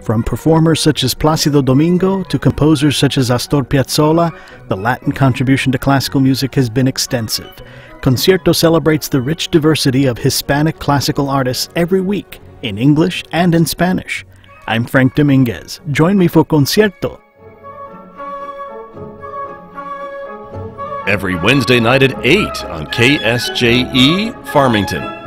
From performers such as Plácido Domingo to composers such as Astor Piazzolla, the Latin contribution to classical music has been extensive. Concierto celebrates the rich diversity of Hispanic classical artists every week, in English and in Spanish. I'm Frank Dominguez. Join me for Concierto. Every Wednesday night at 8 on KSJE Farmington.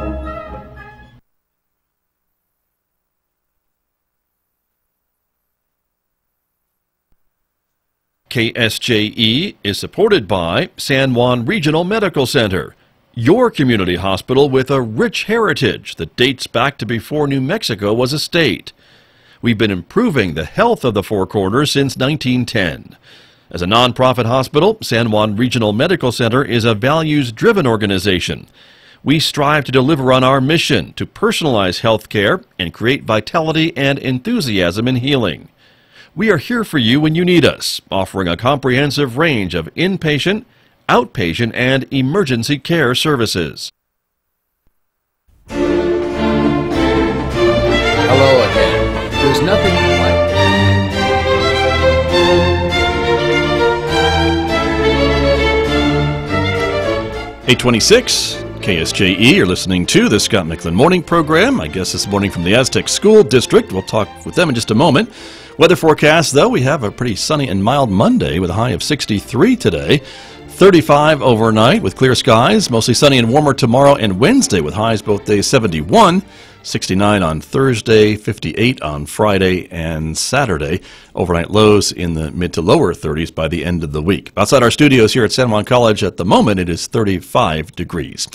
KSJE is supported by San Juan Regional Medical Center, your community hospital with a rich heritage that dates back to before New Mexico was a state. We've been improving the health of the Four Corners since 1910. As a nonprofit hospital, San Juan Regional Medical Center is a values-driven organization. We strive to deliver on our mission to personalize health care and create vitality and enthusiasm in healing. We are here for you when you need us, offering a comprehensive range of inpatient, outpatient, and emergency care services. Hello again. There's nothing like 826 KSJE, you're listening to the Scott Michlin Morning Program. I guess this morning from the Aztec School District. We'll talk with them in just a moment. Weather forecast, though, we have a pretty sunny and mild Monday with a high of 63 today. 35 overnight with clear skies. Mostly sunny and warmer tomorrow and Wednesday with highs both days 71. 69 on Thursday, 58 on Friday and Saturday. Overnight lows in the mid to lower 30s by the end of the week. Outside our studios here at San Juan College at the moment, it is 35 degrees.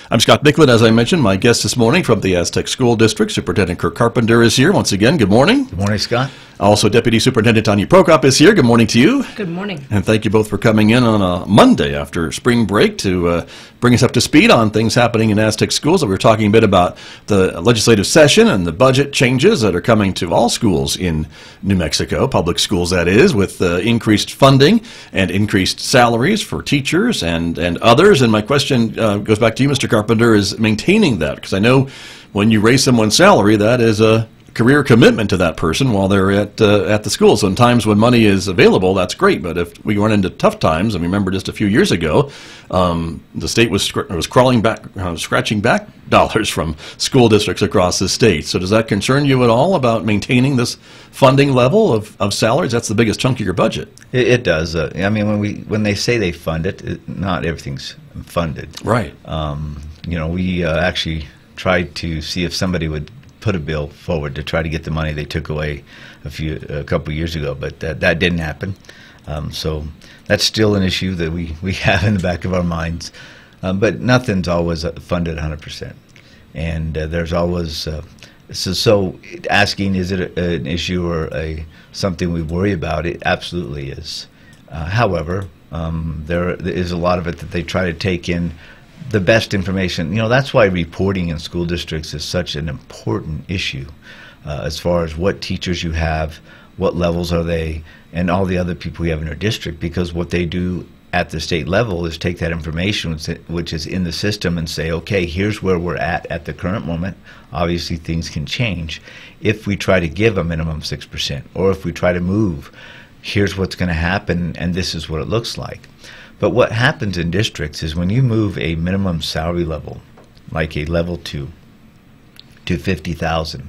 I'm Scott Michlin, as I mentioned. My guest this morning from the Aztec School District, Superintendent Kirk Carpenter, is here. Once again, good morning. Good morning, Scott. Also, Deputy Superintendent Tanya Prokop is here. Good morning to you. Good morning. And thank you both for coming in on a Monday after spring break to bring us up to speed on things happening in Aztec schools. We were talking a bit about the legislative session and the budget changes that are coming to all schools in New Mexico, public schools that is, with increased funding and increased salaries for teachers and others. And my question goes back to you, Mr. Carpenter, is maintaining that, because I know when you raise someone's salary, that is a career commitment to that person while they're at the school. So in times when money is available, that's great. But if we run into tough times, and remember just a few years ago, the state was crawling back, scratching back dollars from school districts across the state. So does that concern you at all about maintaining this funding level of salaries? That's the biggest chunk of your budget. It does. I mean, when they say they fund it, not everything's funded. Right. We actually tried to see if somebody would put a bill forward to try to get the money they took away a couple of years ago, but that didn't happen. So that's still an issue that we have in the back of our minds. But nothing's always funded 100%, and there's always so asking, is it an issue or something we worry about? It absolutely is. However, there is a lot of it that they try to take in the best information. That's why reporting in school districts is such an important issue, as far as what teachers you have, what levels are they, and all the other people you have in your district, because what they do at the state level is take that information which is in the system and say, okay, here's where we're at the current moment. Obviously things can change. If we try to give a minimum 6%, or if we try to move, here's what's going to happen, and this is what it looks like. But what happens in districts is when you move a minimum salary level, like a level 2, to $50,000,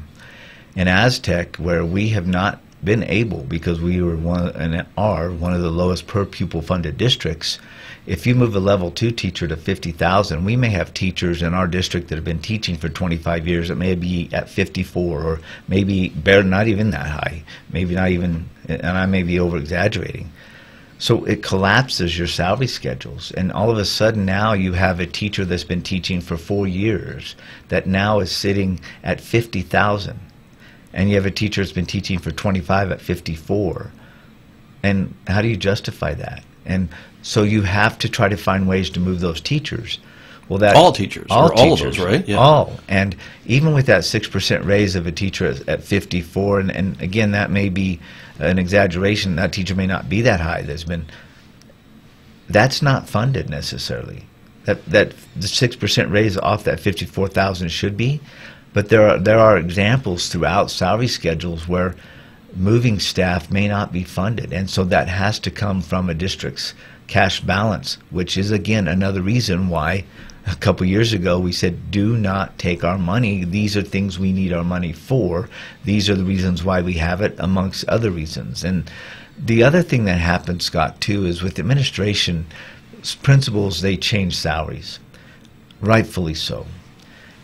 in Aztec, where we have not been able, because we were one of the lowest per pupil funded districts, if you move a level 2 teacher to $50,000, we may have teachers in our district that have been teaching for 25 years that may be at 54, or maybe barely, not even that high, maybe not even, and I may be over exaggerating. So it collapses your salary schedules, and all of a sudden now you have a teacher that's been teaching for 4 years that now is sitting at $50,000, and you have a teacher that's been teaching for 25 at 54. And how do you justify that? And so you have to try to find ways to move those teachers. Well, that all teachers, all of those, right? Yeah. All. And even with that 6% raise of a teacher at 54, and again, that may be an exaggeration. That teacher may not be that high. That's not funded necessarily. That the 6% raise off that 54,000 should be, but there are examples throughout salary schedules where moving staff may not be funded, and so that has to come from a district's cash balance, which is again another reason why a couple years ago we said, do not take our money. These are things we need our money for. These are the reasons why we have it, amongst other reasons. And the other thing that happens, Scott, too, is with administration, principals, they change salaries, rightfully so.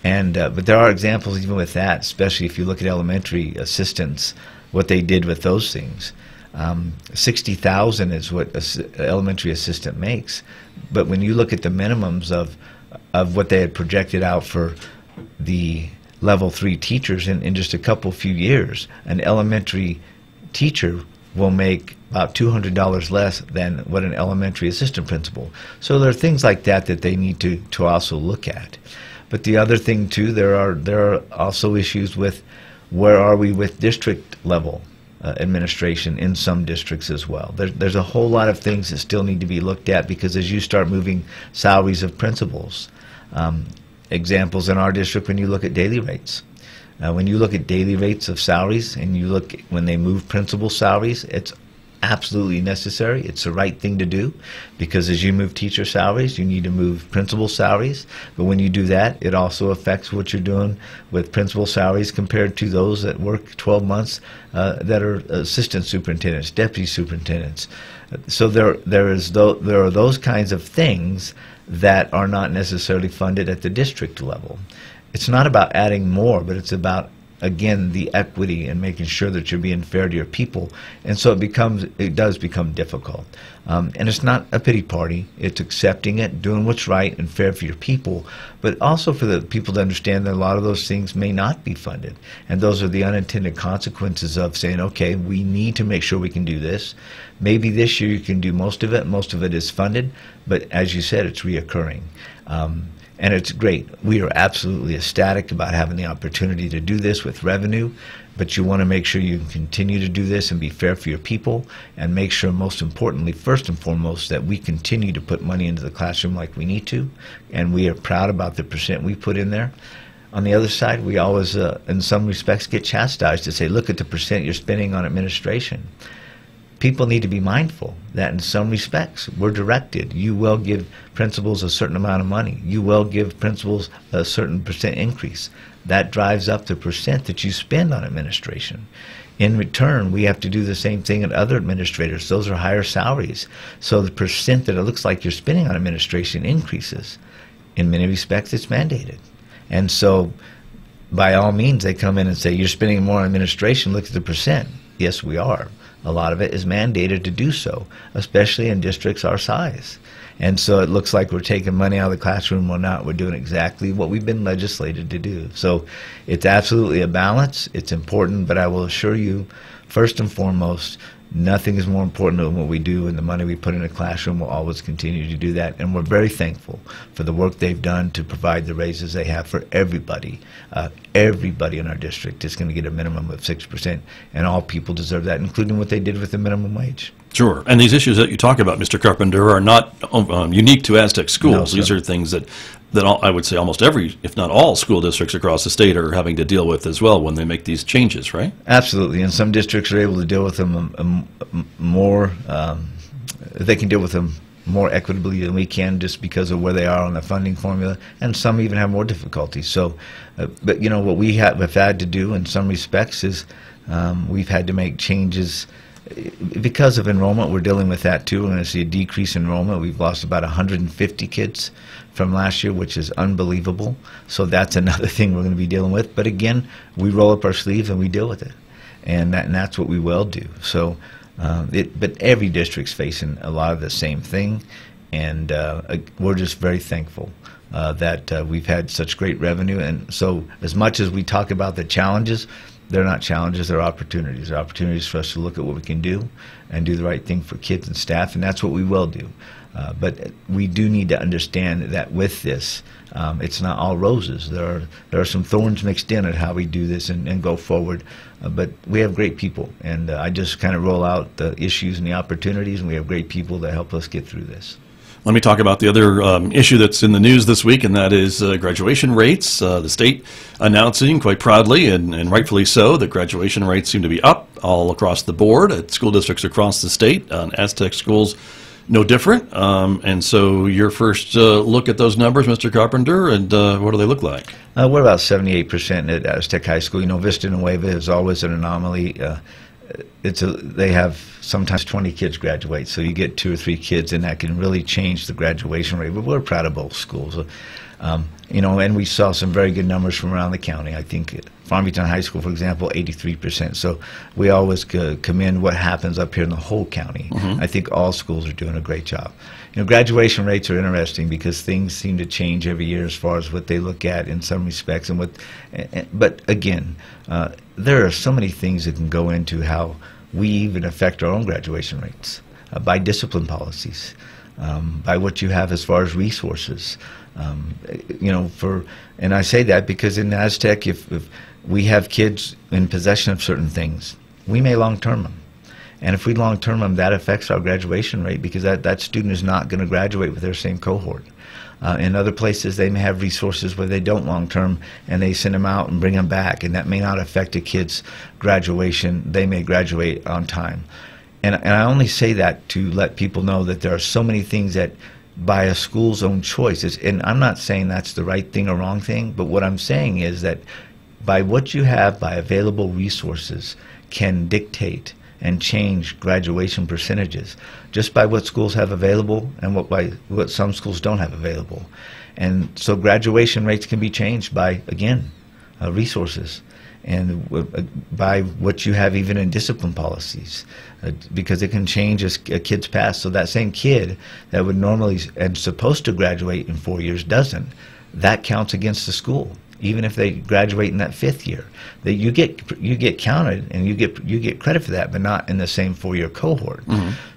And but there are examples even with that, especially if you look at elementary assistants, what they did with those things. $60,000 is what an elementary assistant makes, but when you look at the minimums of what they had projected out for the level 3 teachers in just a few years, an elementary teacher will make about $200 less than what an elementary assistant principal. So there are things like that that they need to also look at. But the other thing too, there are also issues with where are we with district level administration in some districts as well. There's a whole lot of things that still need to be looked at, because as you start moving salaries of principals, examples in our district, when you look at daily rates, when you look at daily rates of salaries and you look when they move principal salaries, it's absolutely necessary. It's the right thing to do, because as you move teacher salaries, you need to move principal salaries. But when you do that, it also affects what you're doing with principal salaries compared to those that work 12 months that are assistant superintendents, deputy superintendents. So there are those kinds of things that are not necessarily funded at the district level. It's not about adding more, but it's about, again, the equity and making sure that you're being fair to your people. And so it does become difficult. And it's not a pity party. It's accepting it, doing what's right and fair for your people, but also for the people to understand that a lot of those things may not be funded. And those are the unintended consequences of saying, okay, we need to make sure we can do this. Maybe this year you can do most of it is funded, but as you said, it's reoccurring. And it's great. We are absolutely ecstatic about having the opportunity to do this with revenue, but you want to make sure you can continue to do this and be fair for your people, and make sure, most importantly, first and foremost, that we continue to put money into the classroom like we need to, and we are proud about the percent we put in there. On the other side, we always, in some respects, get chastised to say, look at the percent you're spending on administration. People need to be mindful that in some respects we're directed. You will give principals a certain amount of money. You will give principals a certain percent increase. That drives up the percent that you spend on administration. In return, we have to do the same thing at other administrators. Those are higher salaries. So the percent that it looks like you're spending on administration increases. In many respects, it's mandated. And so by all means, they come in and say, you're spending more on administration, look at the percent. Yes, we are. A lot of it is mandated to do so, especially in districts our size. And so it looks like we're taking money out of the classroom or not. We're doing exactly what we've been legislated to do. So it's absolutely a balance. It's important, but I will assure you, first and foremost, nothing is more important than what we do, and the money we put in the classroom will always continue to do that. And we're very thankful for the work they've done to provide the raises they have for everybody. Everybody in our district is going to get a minimum of 6%, and all people deserve that, including what they did with the minimum wage. Sure. And these issues that you talk about, Mr. Carpenter, are not unique to Aztec schools. No, these are things that I would say almost every, if not all, school districts across the state are having to deal with as well when they make these changes, right? Absolutely. And some districts are able to deal with them more, they can deal with them more equitably than we can, just because of where they are on the funding formula, and some even have more difficulties. So, but you know, what we have had to do in some respects is we've had to make changes. Because of enrollment, we're dealing with that too. We're going to see a decrease in enrollment. We've lost about 150 kids from last year, which is unbelievable. So that's another thing we're going to be dealing with. But again, we roll up our sleeves and we deal with it, and that's what we will do. So, but every district's facing a lot of the same thing, and we're just very thankful that we've had such great revenue. And so, as much as we talk about the challenges, they're not challenges, they're opportunities. They're opportunities for us to look at what we can do and do the right thing for kids and staff, and that's what we will do. But we do need to understand that with this, it's not all roses. There are some thorns mixed in at how we do this and go forward. But we have great people, and I just kind of roll out the issues and the opportunities, and we have great people that help us get through this. Let me talk about the other issue that's in the news this week, and that is graduation rates. The state announcing quite proudly, and rightfully so, that graduation rates seem to be up all across the board at school districts across the state. Aztec schools, no different. And so your first look at those numbers, Mr. Carpenter, and what do they look like? We're about 78% at Aztec High School. You know, Vista Nueva is always an anomaly. They have sometimes 20 kids graduate, so you get 2 or 3 kids, and that can really change the graduation rate. But we're proud of both schools. You know, and we saw some very good numbers from around the county. I think Farmington High School, for example, 83%. So we always commend what happens up here in the whole county. I think all schools are doing a great job. You know, graduation rates are interesting because things seem to change every year as far as what they look at in some respects. But again, there are so many things that can go into how we even affect our own graduation rates by discipline policies, by what you have as far as resources. You know, and I say that because in Aztec, if we have kids in possession of certain things, we may long-term them. And if we long-term them, that affects our graduation rate because that student is not going to graduate with their same cohort. In other places, they may have resources where they don't long-term, and they send them out and bring them back, and that may not affect a kid's graduation. They may graduate on time. And I only say that to let people know that there are so many things that by a school's own choices, and I'm not saying that's the right thing or wrong thing, but what I'm saying is that by what you have, by available resources, can dictate and change graduation percentages just by what schools have available and what some schools don't have available. And so graduation rates can be changed by, again, resources and by what you have even in discipline policies, because it can change as a kid's past. So that same kid that would normally and supposed to graduate in 4 years doesn't, that counts against the school. Even if they graduate in that 5th year, that you get counted and you get credit for that, but not in the same 4-year cohort.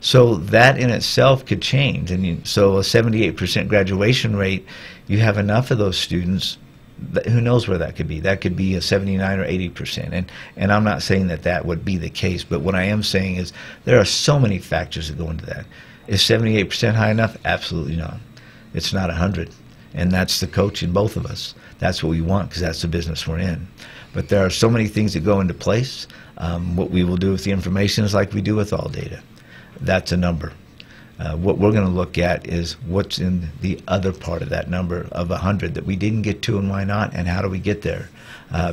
So that in itself could change. And so a 78% graduation rate, you have enough of those students. Who knows where that could be? That could be a 79 or 80%. And I'm not saying that would be the case, but what I am saying is there are so many factors that go into that. Is 78% high enough? Absolutely not. It's not 100. And that's the coach in both of us. That's what we want because that's the business we're in. But there are so many things that go into place. What we will do with the information is like we do with all data. That's a number. What we're going to look at is what's in the other part of that number of 100 that we didn't get to, and why not, and how do we get there?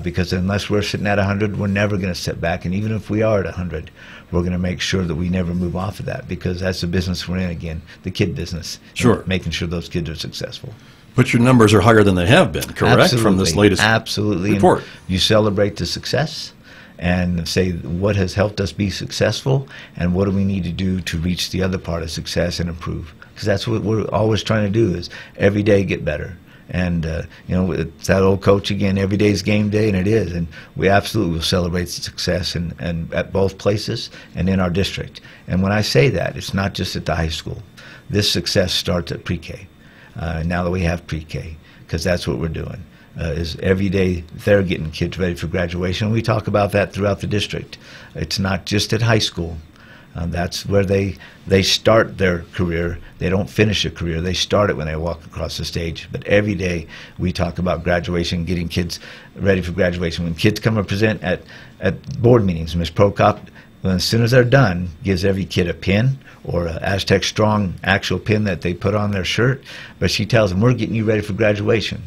Because unless we're sitting at 100, we're never going to sit back. And even if we are at 100, we're going to make sure that we never move off of that because that's the business we're in, again, the kid business. Sure. Making sure those kids are successful. But your numbers are higher than they have been, correct? Absolutely. From this latest report. And you celebrate the success and say what has helped us be successful and what do we need to do to reach the other part of success and improve. Because that's what we're always trying to do is every day get better. And, you know, it's that old coach again, every day is game day, and it is. And we absolutely will celebrate the success and at both places and in our district. And when I say that, it's not just at the high school. This success starts at pre-K. Now that we have pre-K, because that's what we're doing, is every day they're getting kids ready for graduation. We talk about that throughout the district. It's not just at high school. That's where they start their career. They don't finish a career. They start it when they walk across the stage. But every day we talk about graduation, getting kids ready for graduation. When kids come and present at board meetings, Ms. Prokop, as soon as they're done, gives every kid a pin or an Aztec Strong actual pin that they put on their shirt. But she tells them, we're getting you ready for graduation.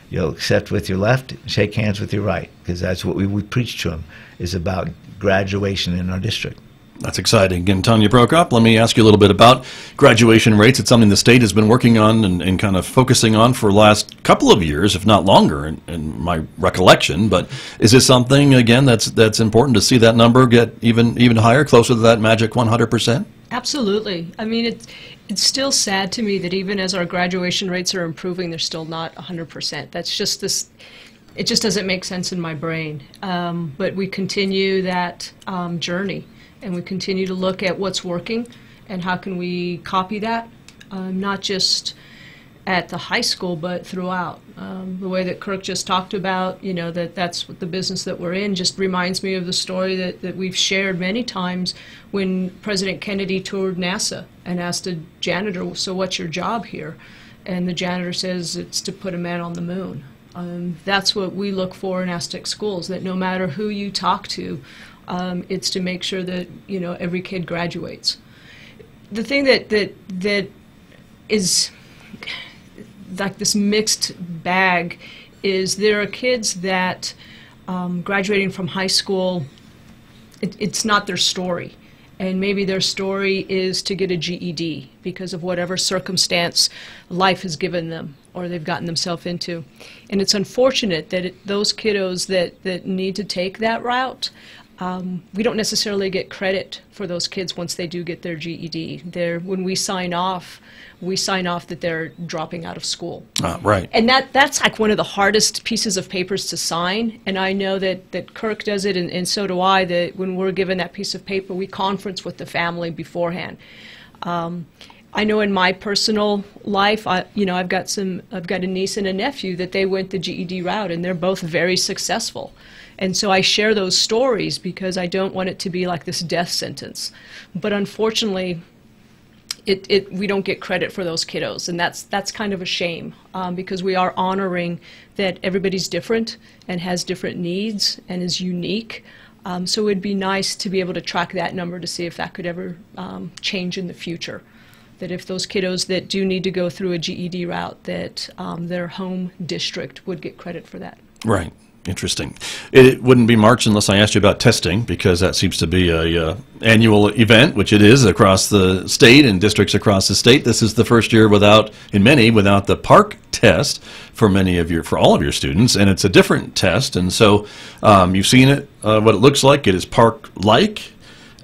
You'll accept with your left, shake hands with your right, because that's what we preach to them, is about graduation in our district. That's exciting. And Tanya Prokop, let me ask you a little bit about graduation rates. It's something the state has been working on and kind of focusing on for the last couple of years, if not longer, in my recollection. But is this something, again, that's important to see that number get even higher, closer to that magic 100%? Absolutely. I mean, it's still sad to me that even as our graduation rates are improving, they're still not 100%. That's just this. It just doesn't make sense in my brain. But we continue that journey. And we continue to look at what's working and how can we copy that, not just at the high school, but throughout. The way that Kirk just talked about, you know, that's what the business that we're in just reminds me of the story that we've shared many times when President Kennedy toured NASA and asked a janitor, so what's your job here? And the janitor says it's to put a man on the moon. That's what we look for in Aztec schools, that no matter who you talk to, It's to make sure that, you know, every kid graduates. The thing that is like this mixed bag is there are kids that graduating from high school, it's not their story. And maybe their story is to get a GED because of whatever circumstance life has given them or they've gotten themselves into. And it's unfortunate that those kiddos that need to take that route, we don't necessarily get credit for those kids once they do get their GED. When we sign off that they're dropping out of school. Right. And that's like one of the hardest pieces of papers to sign. And I know that Kirk does it, and so do I, that when we're given that piece of paper, we conference with the family beforehand. I know in my personal life, I've got a niece and a nephew that they went the GED route, and they're both very successful. And so I share those stories because I don't want it to be like this death sentence. But unfortunately, we don't get credit for those kiddos, and that's kind of a shame because we are honoring that everybody's different and has different needs and is unique. So it'd be nice to be able to track that number to see if that could ever change in the future. That if those kiddos that do need to go through a GED route, that their home district would get credit for that. Right. Interesting. It wouldn't be March unless I asked you about testing, because that seems to be a annual event, which it is across the state and districts across the state. This is the first year without the PARCC test for all of your students, and it's a different test. And so you've seen it, what it looks like. It is PARCC-like,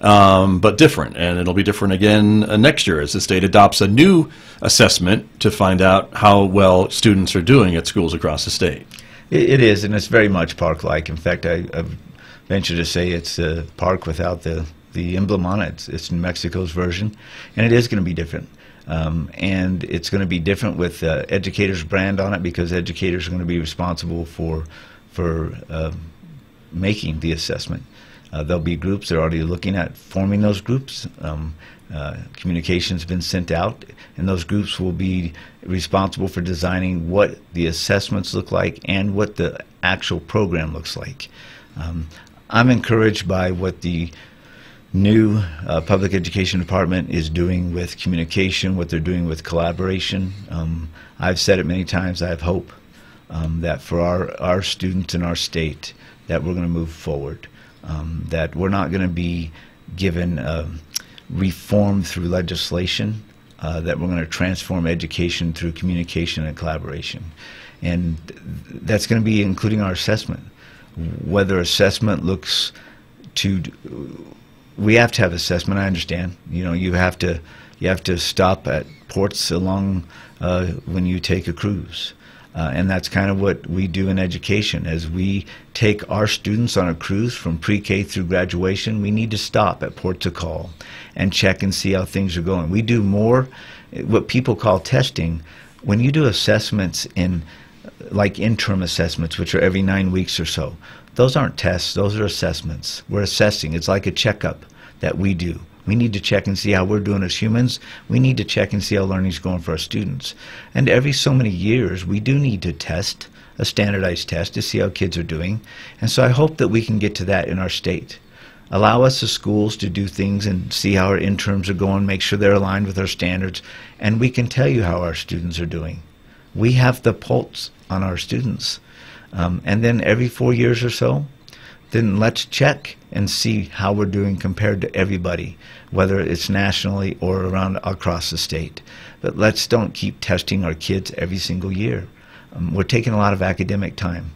but different, and it'll be different again next year as the state adopts a new assessment to find out how well students are doing at schools across the state. It is, and it's very much PARCC-like. In fact, I venture to say it's PARCC without the emblem on it. It's New Mexico's version, and it is going to be different. And it's going to be different with educators' brand on it, because educators are going to be responsible for making the assessment. There'll be groups that are already looking at forming those groups. Communication's been sent out, and those groups will be responsible for designing what the assessments look like and what the actual program looks like. I'm encouraged by what the new public education department is doing with communication, what they're doing with collaboration. I've said it many times, I have hope that for our students in our state that we're going to move forward, that we're not going to be given reform through legislation, that we're going to transform education through communication and collaboration. And that's going to be including our assessment. Whether assessment looks to, we have to have assessment, I understand. You know, you have to stop at ports along when you take a cruise. And that's kind of what we do in education. As we take our students on a cruise from pre-K through graduation, we need to stop at ports of call and check and see how things are going. We do more what people call testing. When you do assessments like interim assessments, which are every 9 weeks or so, those aren't tests, those are assessments. We're assessing. It's like a checkup that we do. We need to check and see how we're doing as humans. We need to check and see how learning's going for our students. And every so many years, we do need to test, a standardized test, to see how kids are doing. And so I hope that we can get to that in our state. Allow us as schools to do things and see how our interns are going, make sure they're aligned with our standards, and we can tell you how our students are doing. We have the pulse on our students. And then every 4 years or so, then let's check and see how we're doing compared to everybody, whether it's nationally or around across the state. But let's don't keep testing our kids every single year. We're taking a lot of academic time.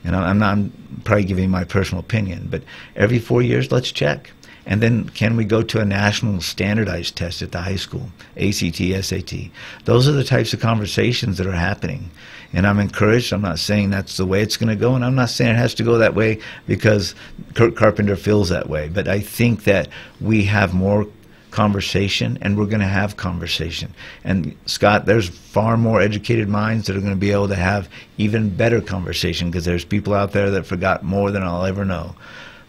And I'm probably giving my personal opinion, but every 4 years, let's check. And then can we go to a national standardized test at the high school, ACT, SAT? Those are the types of conversations that are happening. And I'm encouraged. I'm not saying that's the way it's going to go, and I'm not saying it has to go that way because Kirk Carpenter feels that way. But I think that we have more conversation, and we're going to have conversation. And Scott, there's far more educated minds that are going to be able to have even better conversation, because there's people out there that forgot more than I'll ever know.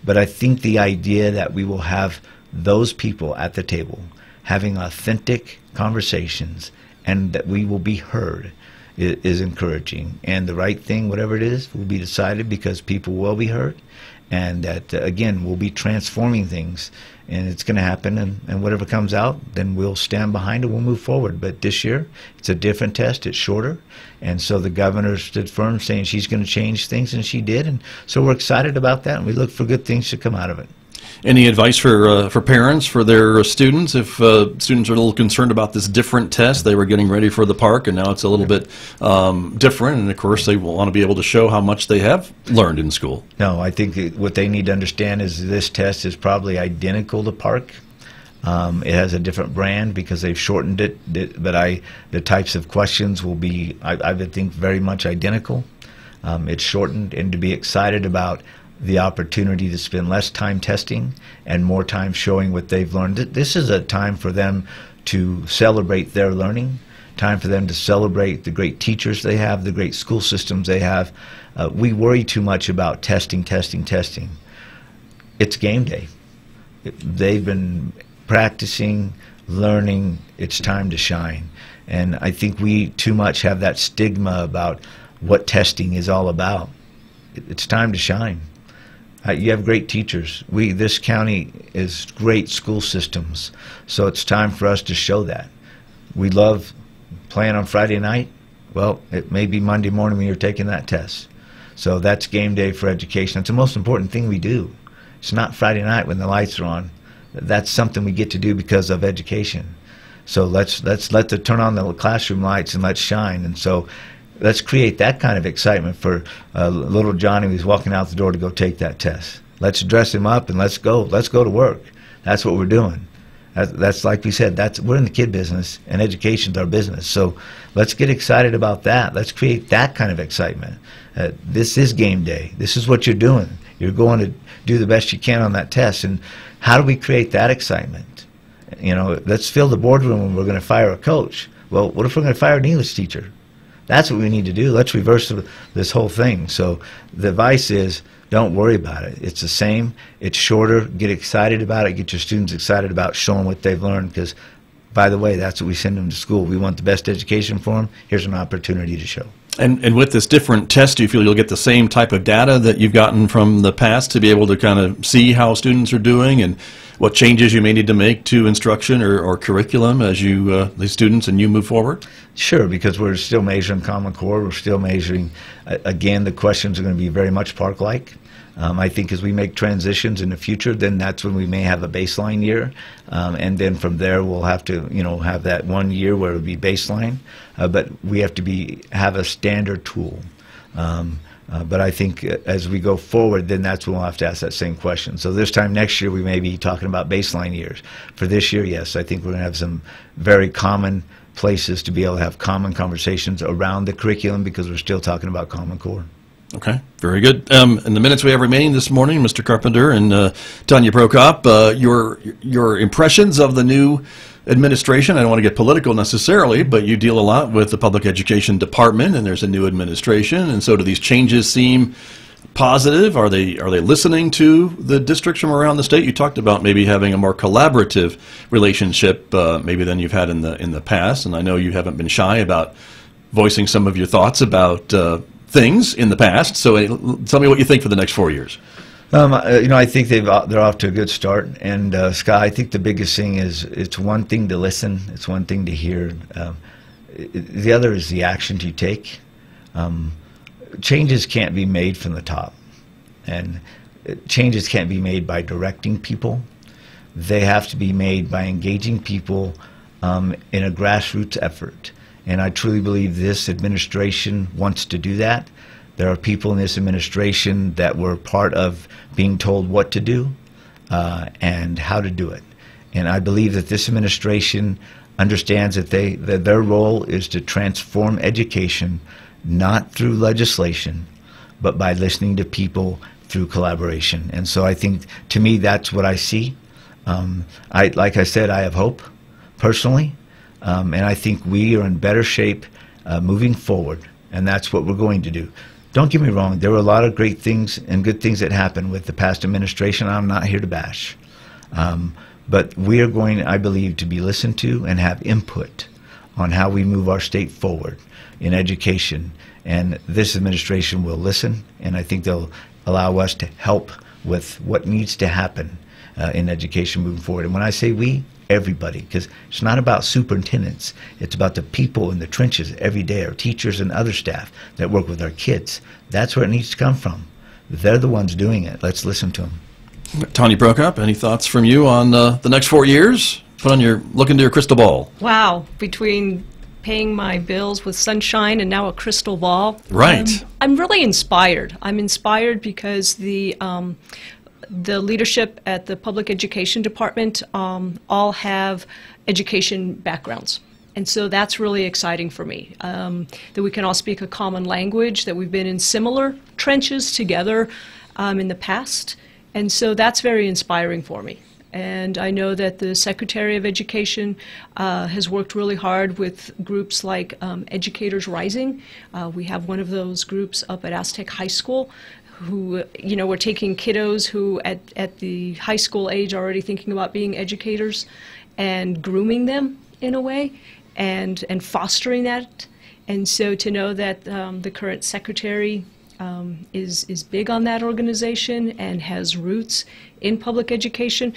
But I think the idea that we will have those people at the table having authentic conversations and that we will be heard is encouraging. And the right thing, whatever it is, will be decided because people will be heard. and that, again, we'll be transforming things, and it's going to happen, and whatever comes out, then we'll stand behind it, we'll move forward. But this year, it's a different test, it's shorter, and so the governor stood firm saying she's going to change things, and she did, and so we're excited about that, and we look for good things to come out of it. Any advice for parents, for their students, if students are a little concerned about this different test? They were getting ready for the park, and now it's a little bit different, and of course they want to be able to show how much they have learned in school. No, I think what they need to understand is this test is probably identical to park. It has a different brand because they've shortened it, but the types of questions will be, I would think, very much identical. It's shortened, and to be excited about the opportunity to spend less time testing and more time showing what they've learned. This is a time for them to celebrate their learning, time for them to celebrate the great teachers they have, the great school systems they have. We worry too much about testing. It's game day. They've been practicing, learning. It's time to shine. And I think we too much have that stigma about what testing is all about. It's time to shine. You have great teachers. This county is great school systems, so it's time for us to show that. We love playing on Friday night. Well, it may be Monday morning when you're taking that test. So that's game day for education. It's the most important thing we do. It's not Friday night when the lights are on. That's something we get to do because of education. So let's turn on the classroom lights and let's shine. And so let's create that kind of excitement for little Johnny who's walking out the door to go take that test. Let's dress him up and let's go to work. That's what we're doing. That's like we said, we're in the kid business, and education's our business. So let's get excited about that. Let's create that kind of excitement. This is game day. This is what you're doing. You're going to do the best you can on that test. And how do we create that excitement? You know, let's fill the boardroom when we're going to fire a coach. Well, what if we're going to fire an English teacher? That's what we need to do. Let's reverse this whole thing. So the advice is, don't worry about it. It's the same. It's shorter. Get excited about it. Get your students excited about showing what they've learned, because, by the way, that's what we send them to school. We want the best education for them. Here's an opportunity to show. And with this different test, do you feel you'll get the same type of data that you've gotten from the past to be able to kind of see how students are doing and what changes you may need to make to instruction or curriculum as the students and you move forward? Sure, because we're still measuring Common Core. We're still measuring, again, the questions are going to be very much park-like. I think as we make transitions in the future, then that's when we may have a baseline year, and then from there we'll have to, have that 1 year where it would be baseline, but we have to have a standard tool. But I think as we go forward, then that's when we'll have to ask that same question. So this time next year we may be talking about baseline years. For this year, yes, I think we're going to have some very common places to be able to have common conversations around the curriculum, because we're still talking about Common Core. Okay, very good. In the minutes we have remaining this morning, Mr. Carpenter and Tanya Prokop, your impressions of the new administration. I don't want to get political necessarily, but you deal a lot with the public education department, and there's a new administration, and so do these changes seem positive? Are they listening to the districts from around the state? You talked about maybe having a more collaborative relationship maybe than you've had in the past, and I know you haven't been shy about voicing some of your thoughts about things in the past. So tell me what you think for the next 4 years. I think they're off to a good start. And Scott, I think the biggest thing is it's one thing to listen, it's one thing to hear. The other is the action you take. Changes can't be made from the top, and changes can't be made by directing people. They have to be made by engaging people in a grassroots effort. And I truly believe this administration wants to do that. There are people in this administration that were part of being told what to do and how to do it. And I believe that this administration understands that their role is to transform education, not through legislation, but by listening to people through collaboration. And so I think, to me, that's what I see. Like I said, I have hope, personally. And I think we are in better shape moving forward, and that's what we're going to do. Don't get me wrong, there were a lot of great things and good things that happened with the past administration. I'm not here to bash. But we are going, I believe, to be listened to and have input on how we move our state forward in education. And this administration will listen, and I think they'll allow us to help with what needs to happen in education moving forward. And when I say we, everybody, because it's not about superintendents. It's about the people in the trenches every day, our teachers and other staff that work with our kids. That's where it needs to come from. They're the ones doing it. Let's listen to them. Tanya Prokop, any thoughts from you on the next 4 years? Look into your crystal ball. Wow, between paying my bills with sunshine and now a crystal ball. Right. I'm really inspired. I'm inspired because the leadership at the public education department all have education backgrounds. And so that's really exciting for me, that we can all speak a common language, that we've been in similar trenches together in the past. And so that's very inspiring for me. And I know that the Secretary of Education has worked really hard with groups like Educators Rising. We have one of those groups up at Aztec High School who, we're taking kiddos who at the high school age are already thinking about being educators and grooming them in a way and fostering that. And so to know that the current secretary is big on that organization and has roots in public education,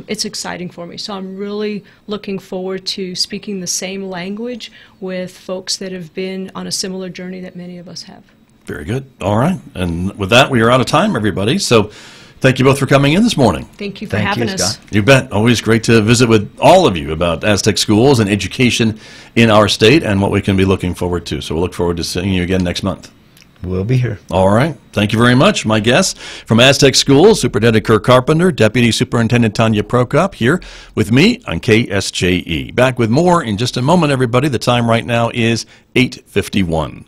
it's exciting for me. So I'm really looking forward to speaking the same language with folks that have been on a similar journey that many of us have. Very good. All right. And with that, we are out of time, everybody. So thank you both for coming in this morning. Thank you for having us. Scott. You bet. Always great to visit with all of you about Aztec schools and education in our state and what we can be looking forward to. So we'll look forward to seeing you again next month. We'll be here. All right. Thank you very much. My guests from Aztec Schools, Superintendent Kirk Carpenter, Deputy Superintendent Tanya Prokop, here with me on KSJE. Back with more in just a moment, everybody. The time right now is 8:51.